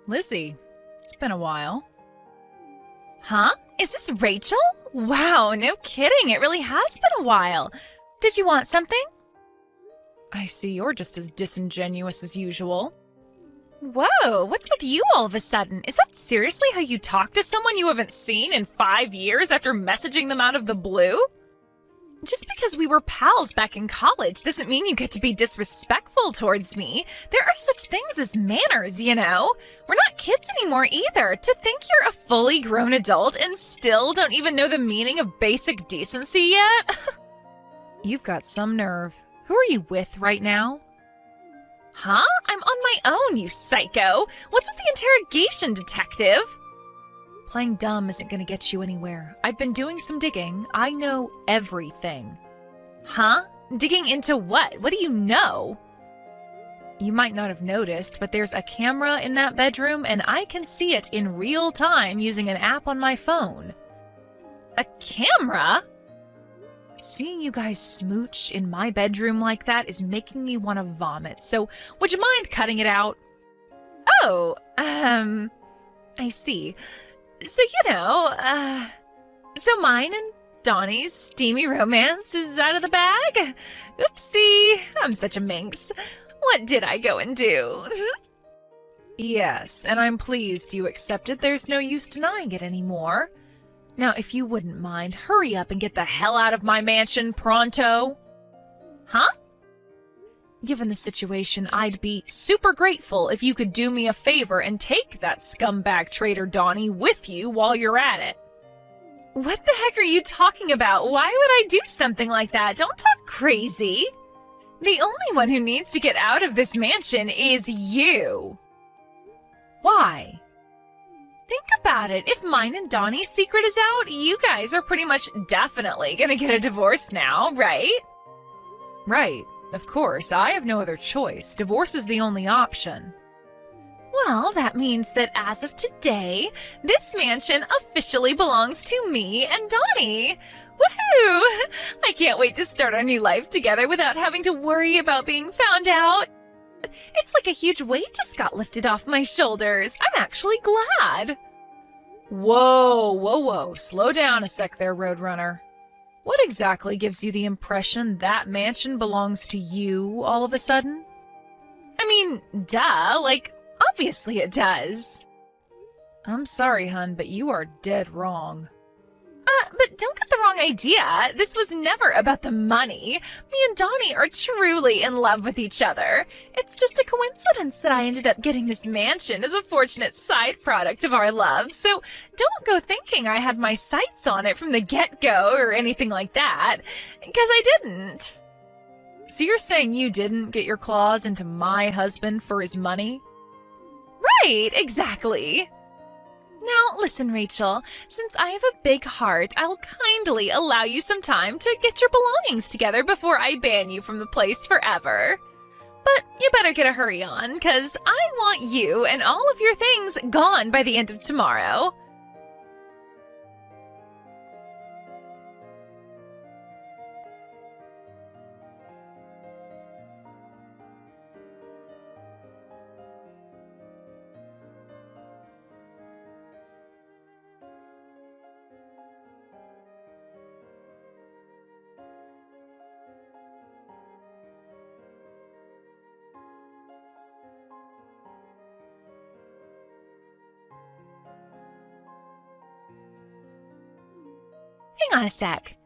Lizzie, it's been a while. Huh? Is this Rachel? Wow, no kidding. It really has been a while. Did you want something? I see you're just as disingenuous as usual. Whoa, what's with you all of a sudden? Is that seriously how you talk to someone you haven't seen in 5 years after messaging them out of the blue? Just because we were pals back in college doesn't mean you get to be disrespectful towards me. There are such things as manners, you know? We're not kids anymore either. To think you're a fully grown adult and still don't even know the meaning of basic decency yet? You've got some nerve. Who are you with right now? Huh? I'm on my own, you psycho. What's with the interrogation, detective? Playing dumb isn't going to get you anywhere. I've been doing some digging. I know everything. Huh? Digging into what? What do you know? You might not have noticed, but there's a camera in that bedroom and I can see it in real time using an app on my phone. A camera? Seeing you guys smooch in my bedroom like that is making me want to vomit, so would you mind cutting it out? Oh, I see. So, so mine and Donnie's steamy romance is out of the bag? Oopsie, I'm such a minx. What did I go and do? Yes, and I'm pleased you accepted. There's no use denying it anymore. Now, if you wouldn't mind, hurry up and get the hell out of my mansion pronto. Huh? Given the situation, I'd be super grateful if you could do me a favor and take that scumbag traitor Donnie with you while you're at it. What the heck are you talking about? Why would I do something like that? Don't talk crazy. The only one who needs to get out of this mansion is you. Why? Think about it. If mine and Donnie's secret is out, you guys are pretty much definitely gonna get a divorce now, right? Right. Of course, I have no other choice. Divorce is the only option. Well, that means that as of today, this mansion officially belongs to me and Donnie. Woohoo! I can't wait to start our new life together without having to worry about being found out. It's like a huge weight just got lifted off my shoulders. I'm actually glad. Whoa. Slow down a sec there, Roadrunner. What exactly gives you the impression that mansion belongs to you all of a sudden? I mean, duh, like, obviously it does. I'm sorry, hun, but you are dead wrong. But don't get the wrong idea. This was never about the money. Me and Donnie are truly in love with each other. It's just a coincidence that I ended up getting this mansion as a fortunate side product of our love. So don't go thinking I had my sights on it from the get-go or anything like that, because I didn't. So you're saying you didn't get your claws into my husband for his money? Right, exactly. Now, listen, Rachel, since I have a big heart, I'll kindly allow you some time to get your belongings together before I ban you from the place forever. But you better get a hurry on, because I want you and all of your things gone by the end of tomorrow. Hang on a sec.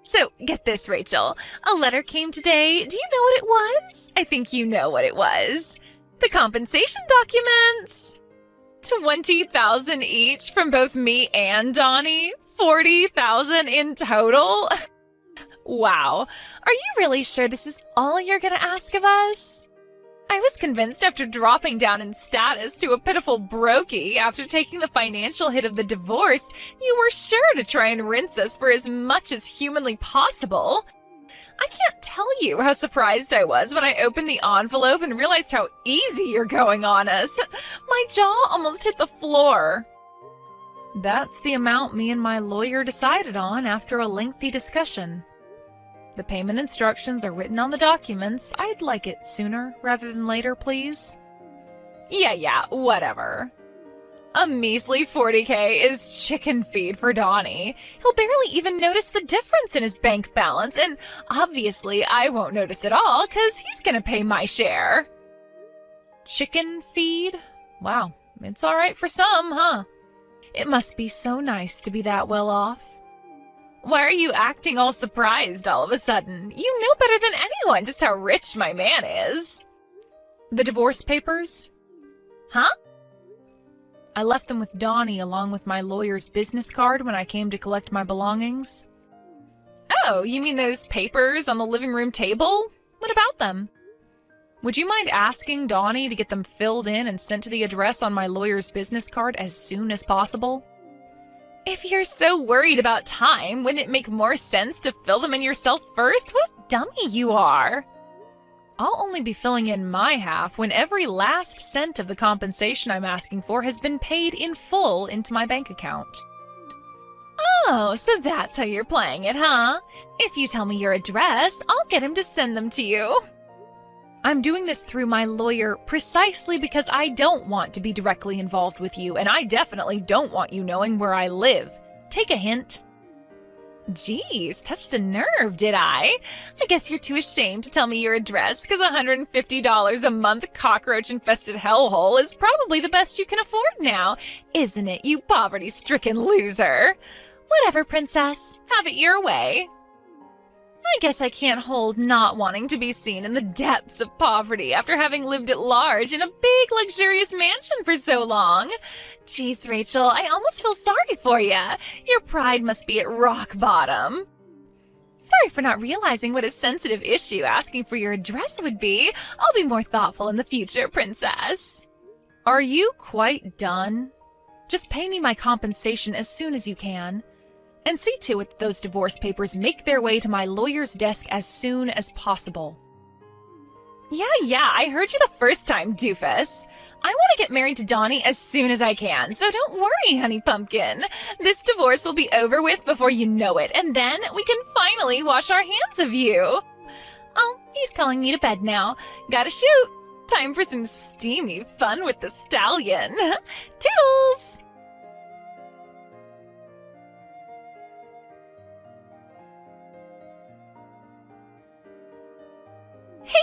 So, get this, Rachel. A letter came today. Do you know what it was? I think you know what it was. The compensation documents. 20,000 each from both me and Donnie. 40,000 in total. Wow. Are you really sure this is all you're gonna ask of us? I was convinced after dropping down in status to a pitiful brokey after taking the financial hit of the divorce, you were sure to try and rinse us for as much as humanly possible. I can't tell you how surprised I was when I opened the envelope and realized how easy you're going on us. My jaw almost hit the floor. That's the amount me and my lawyer decided on after a lengthy discussion. The payment instructions are written on the documents. I'd like it sooner rather than later, please. Yeah, whatever. A measly 40K is chicken feed for Donnie. He'll barely even notice the difference in his bank balance, and obviously I won't notice at all because he's gonna pay my share. Chicken feed? Wow, it's all right for some, huh? It must be so nice to be that well off. Why are you acting all surprised all of a sudden? You know better than anyone just how rich my man is. The divorce papers? Huh? I left them with Donnie along with my lawyer's business card when I came to collect my belongings. Oh, you mean those papers on the living room table? What about them? Would you mind asking Donnie to get them filled in and sent to the address on my lawyer's business card as soon as possible? If you're so worried about time, wouldn't it make more sense to fill them in yourself first? What a dummy you are! I'll only be filling in my half when every last cent of the compensation I'm asking for has been paid in full into my bank account. Oh, so that's how you're playing it, huh? If you tell me your address, I'll get him to send them to you. I'm doing this through my lawyer precisely because I don't want to be directly involved with you, and I definitely don't want you knowing where I live. Take a hint. Geez, touched a nerve, did I? I guess you're too ashamed to tell me your address because $150 a month cockroach-infested hellhole is probably the best you can afford now, isn't it, you poverty-stricken loser? Whatever, princess. Have it your way. I guess I can't hold not wanting to be seen in the depths of poverty after having lived at large in a big, luxurious mansion for so long. Jeez, Rachel, I almost feel sorry for you. Your pride must be at rock bottom. Sorry for not realizing what a sensitive issue asking for your address would be. I'll be more thoughtful in the future, princess. Are you quite done? Just pay me my compensation as soon as you can. And see to it that those divorce papers make their way to my lawyer's desk as soon as possible. Yeah, I heard you the first time, doofus. I want to get married to Donnie as soon as I can, so don't worry, honey pumpkin. This divorce will be over with before you know it, and then we can finally wash our hands of you. Oh, he's calling me to bed now. Gotta shoot. Time for some steamy fun with the stallion. Toodles!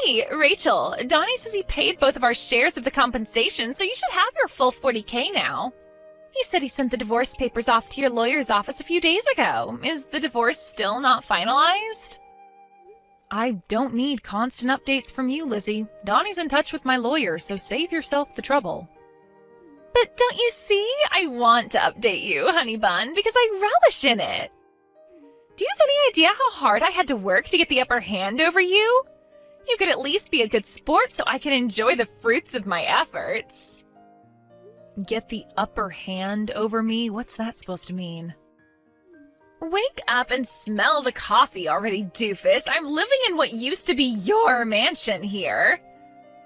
Hey, Rachel, Donnie says he paid both of our shares of the compensation, so you should have your full 40K now. He said he sent the divorce papers off to your lawyer's office a few days ago. Is the divorce still not finalized? I don't need constant updates from you, Lizzie. Donnie's in touch with my lawyer, so save yourself the trouble. But don't you see? I want to update you, honey bun, because I relish in it. Do you have any idea how hard I had to work to get the upper hand over you? You could at least be a good sport so I can enjoy the fruits of my efforts. Get the upper hand over me? What's that supposed to mean? Wake up and smell the coffee already, doofus. I'm living in what used to be your mansion here.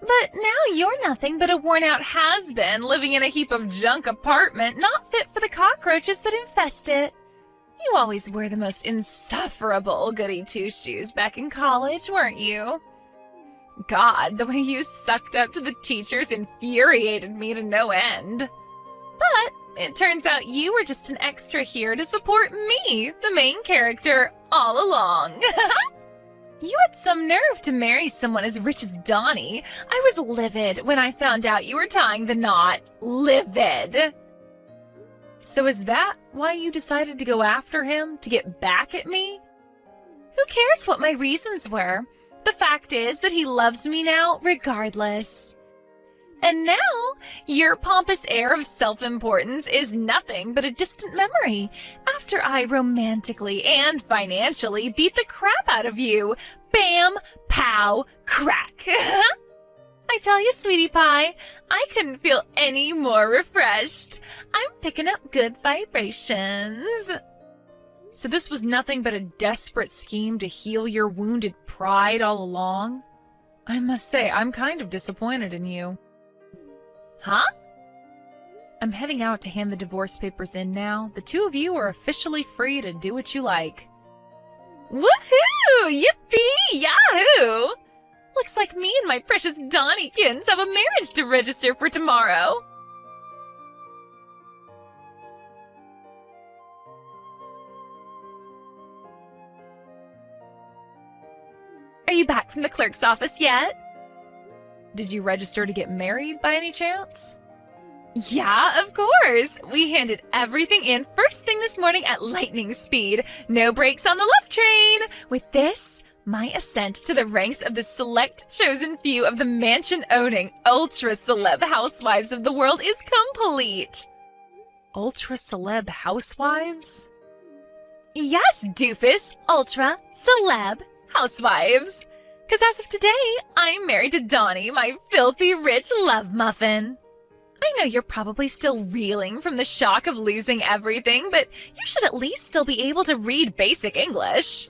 But now you're nothing but a worn-out has-been living in a heap of junk apartment not fit for the cockroaches that infest it. You always were the most insufferable goody-two-shoes back in college, weren't you? God, the way you sucked up to the teachers infuriated me to no end. But it turns out you were just an extra here to support me, the main character, all along. You had some nerve to marry someone as rich as Donnie. I was livid when I found out you were tying the knot. Livid. So is that why you decided to go after him, to get back at me? Who cares what my reasons were? The fact is that he loves me now, regardless. And now, your pompous air of self-importance is nothing but a distant memory after I romantically and financially beat the crap out of you. Bam, pow, crack. I tell you, sweetie pie, I couldn't feel any more refreshed. I'm picking up good vibrations. So this was nothing but a desperate scheme to heal your wounded pride all along? I must say, I'm kind of disappointed in you. Huh? I'm heading out to hand the divorce papers in now. The two of you are officially free to do what you like. Woohoo! Yippee! Yahoo! Looks like me and my precious Donniekins have a marriage to register for tomorrow. Are you back from the clerk's office yet? Did you register to get married by any chance? Yeah, of course. We handed everything in first thing this morning at lightning speed. No brakes on the love train. With this, my ascent to the ranks of the select chosen few of the mansion-owning, ultra-celeb housewives of the world is complete. Ultra-celeb housewives? Yes, doofus, ultra-celeb housewives. 'Cause as of today, I'm married to Donnie, my filthy rich love muffin. I know you're probably still reeling from the shock of losing everything, but you should at least still be able to read basic English.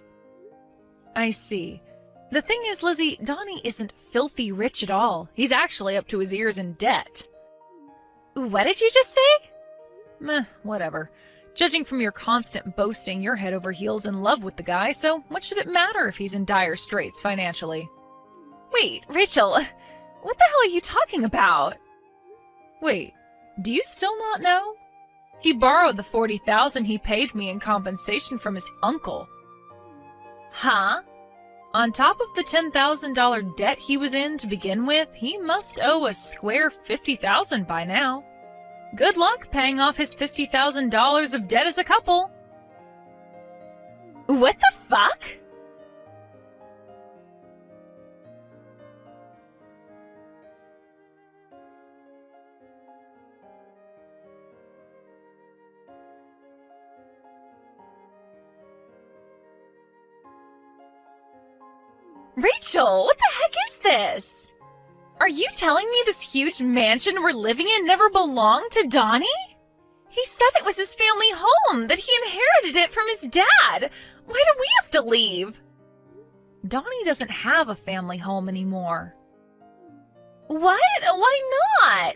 I see. The thing is, Lizzie, Donnie isn't filthy rich at all. He's actually up to his ears in debt. What did you just say? Meh, whatever. Judging from your constant boasting, you're head over heels in love with the guy, so what should it matter if he's in dire straits financially? Wait, Rachel, what the hell are you talking about? Wait, do you still not know? He borrowed the $40,000 he paid me in compensation from his uncle. Huh? On top of the $10,000 debt he was in to begin with, he must owe a square $50,000 by now. Good luck paying off his $50,000 of debt as a couple. What the fuck? Rachel, what the heck is this? Are you telling me this huge mansion we're living in never belonged to Donnie? He said it was his family home, that he inherited it from his dad. Why do we have to leave? Donnie doesn't have a family home anymore. What? Why not?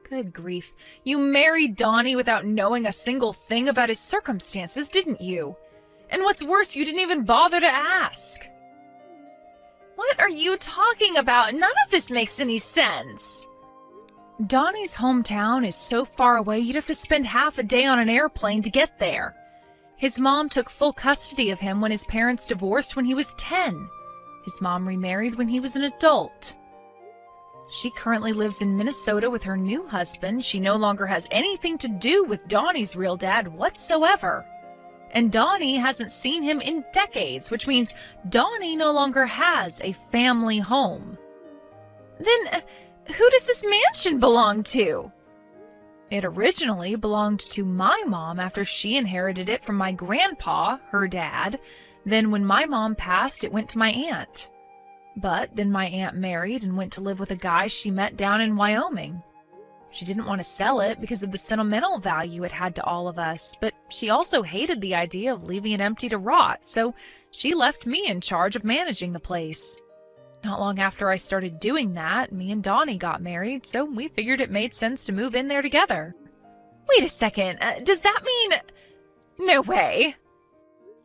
Good grief. You married Donnie without knowing a single thing about his circumstances, didn't you? And what's worse, you didn't even bother to ask. What are you talking about? None of this makes any sense. Donnie's hometown is so far away you'd have to spend half a day on an airplane to get there. His mom took full custody of him when his parents divorced when he was 10. His mom remarried when he was an adult. She currently lives in Minnesota with her new husband. She no longer has anything to do with Donnie's real dad whatsoever. And Donnie hasn't seen him in decades, which means Donnie no longer has a family home. Then, who does this mansion belong to? It originally belonged to my mom after she inherited it from my grandpa, her dad. Then when my mom passed, it went to my aunt. But then my aunt married and went to live with a guy she met down in Wyoming. She didn't want to sell it because of the sentimental value it had to all of us, but she also hated the idea of leaving it empty to rot, so she left me in charge of managing the place. Not long after I started doing that, me and Donnie got married, so we figured it made sense to move in there together. Wait a second, does that mean... No way.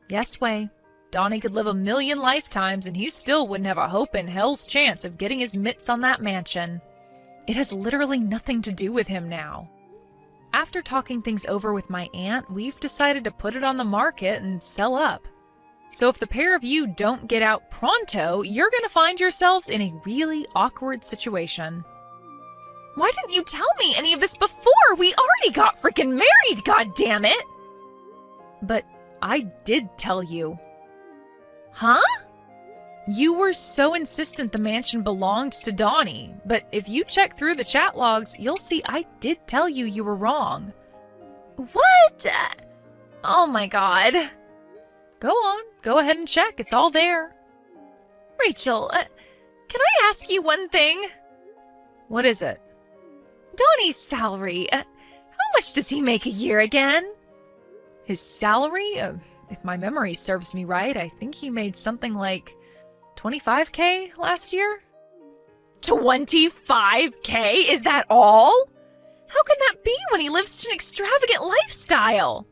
Yes way. Donnie could live 1,000,000 lifetimes and he still wouldn't have a hope in hell's chance of getting his mitts on that mansion. It has literally nothing to do with him now. After talking things over with my aunt, we've decided to put it on the market and sell up. So if the pair of you don't get out pronto, you're going to find yourselves in a really awkward situation. Why didn't you tell me any of this before? We already got freaking married, goddammit! But I did tell you. Huh? You were so insistent the mansion belonged to Donnie, but if you check through the chat logs, you'll see I did tell you you were wrong. What? Oh my god. Go on, go ahead and check, it's all there. Rachel, can I ask you one thing? What is it? Donnie's salary, how much does he make a year again? His salary? If my memory serves me right, I think he made something like $25K last year? $25K? Is that all? How can that be when he lives such an extravagant lifestyle?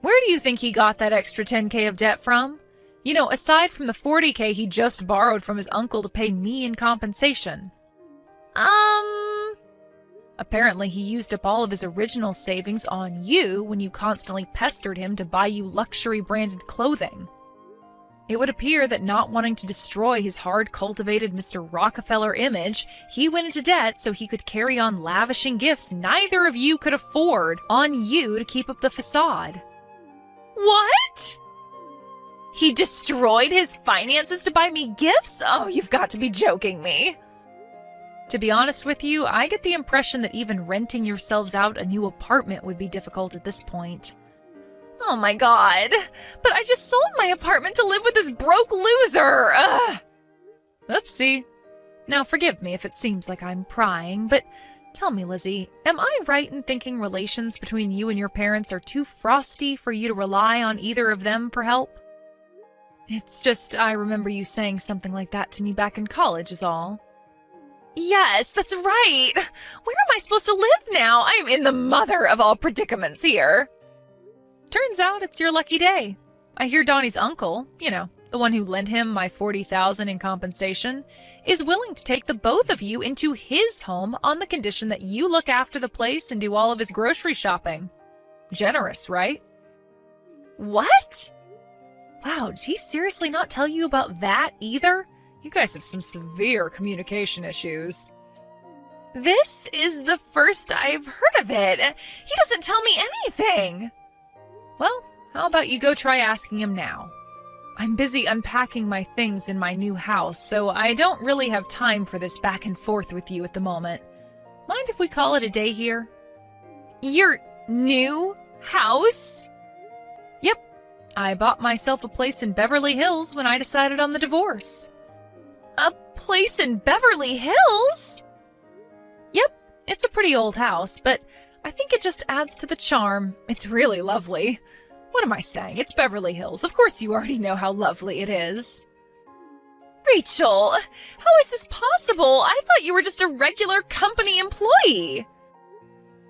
Where do you think he got that extra $10K of debt from? You know, aside from the $40K he just borrowed from his uncle to pay me in compensation. Apparently he used up all of his original savings on you when you constantly pestered him to buy you luxury branded clothing. It would appear that not wanting to destroy his hard-cultivated Mr. Rockefeller image, he went into debt so he could carry on lavishing gifts neither of you could afford on you to keep up the facade. What? He destroyed his finances to buy me gifts? Oh, you've got to be joking me. To be honest with you, I get the impression that even renting yourselves out a new apartment would be difficult at this point. Oh my god. But I just sold my apartment to live with this broke loser. Ugh. Oopsie. Now forgive me if it seems like I'm prying, but tell me, Lizzie, am I right in thinking relations between you and your parents are too frosty for you to rely on either of them for help? It's just I remember you saying something like that to me back in college is all. Yes, that's right. Where am I supposed to live now? I'm in the mother of all predicaments here. Turns out it's your lucky day. I hear Donnie's uncle, the one who lent him my $40,000 in compensation, is willing to take the both of you into his home on the condition that you look after the place and do all of his grocery shopping. Generous, right? What? Wow, did he seriously not tell you about that either? You guys have some severe communication issues. This is the first I've heard of it. He doesn't tell me anything. Well, how about you go try asking him now? I'm busy unpacking my things in my new house, so I don't really have time for this back and forth with you at the moment. Mind if we call it a day here? Your new house? Yep. I bought myself a place in Beverly Hills when I decided on the divorce. A place in Beverly Hills? Yep. It's a pretty old house, but I think it just adds to the charm. It's really lovely. What am I saying? It's Beverly Hills. Of course you already know how lovely it is. Rachel, how is this possible? I thought you were just a regular company employee.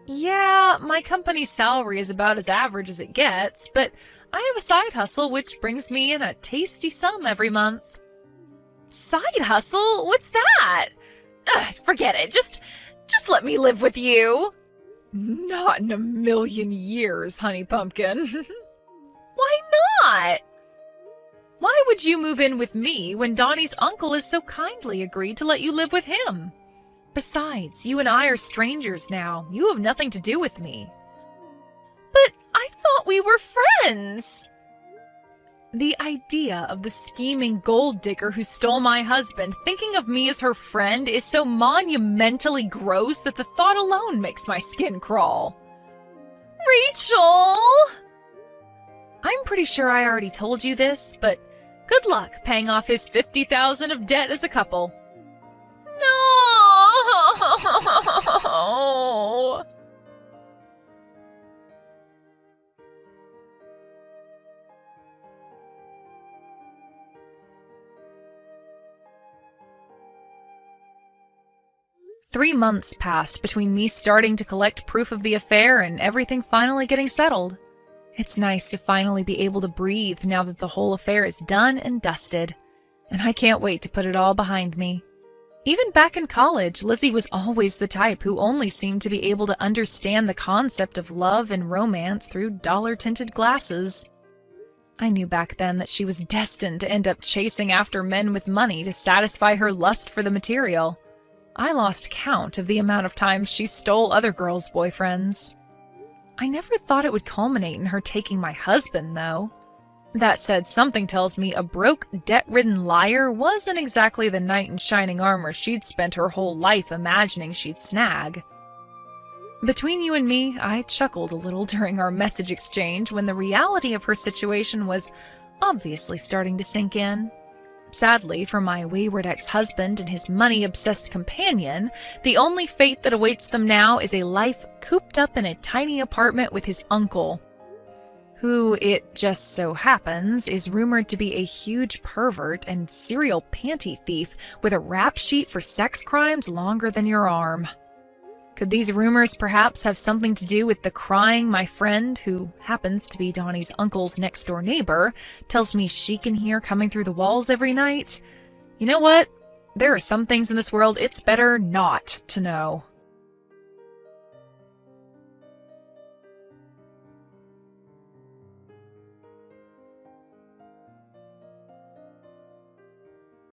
Yeah, my company's salary is about as average as it gets, but I have a side hustle which brings me in a tasty sum every month. Side hustle? What's that? Ugh, forget it. Just let me live with you. Not in a million years, honey pumpkin. Why not? Why would you move in with me when Donnie's uncle has so kindly agreed to let you live with him? Besides, you and I are strangers now. You have nothing to do with me. But I thought we were friends. The idea of the scheming gold digger who stole my husband thinking of me as her friend is so monumentally gross that the thought alone makes my skin crawl. Rachel! I'm pretty sure I already told you this, but good luck paying off his $50,000 of debt as a couple. No! 3 months passed between me starting to collect proof of the affair and everything finally getting settled. It's nice to finally be able to breathe now that the whole affair is done and dusted, and I can't wait to put it all behind me. Even back in college, Lizzie was always the type who only seemed to be able to understand the concept of love and romance through dollar-tinted glasses. I knew back then that she was destined to end up chasing after men with money to satisfy her lust for the material. I lost count of the amount of times she stole other girls' boyfriends. I never thought it would culminate in her taking my husband, though. That said, something tells me a broke, debt-ridden liar wasn't exactly the knight in shining armor she'd spent her whole life imagining she'd snag. Between you and me, I chuckled a little during our message exchange when the reality of her situation was obviously starting to sink in. Sadly, for my wayward ex-husband and his money-obsessed companion, the only fate that awaits them now is a life cooped up in a tiny apartment with his uncle, who, it just so happens, is rumored to be a huge pervert and serial panty thief with a rap sheet for sex crimes longer than your arm. Could these rumors perhaps have something to do with the crying my friend, who happens to be Donnie's uncle's next-door neighbor, tells me she can hear coming through the walls every night? You know what? There are some things in this world it's better not to know.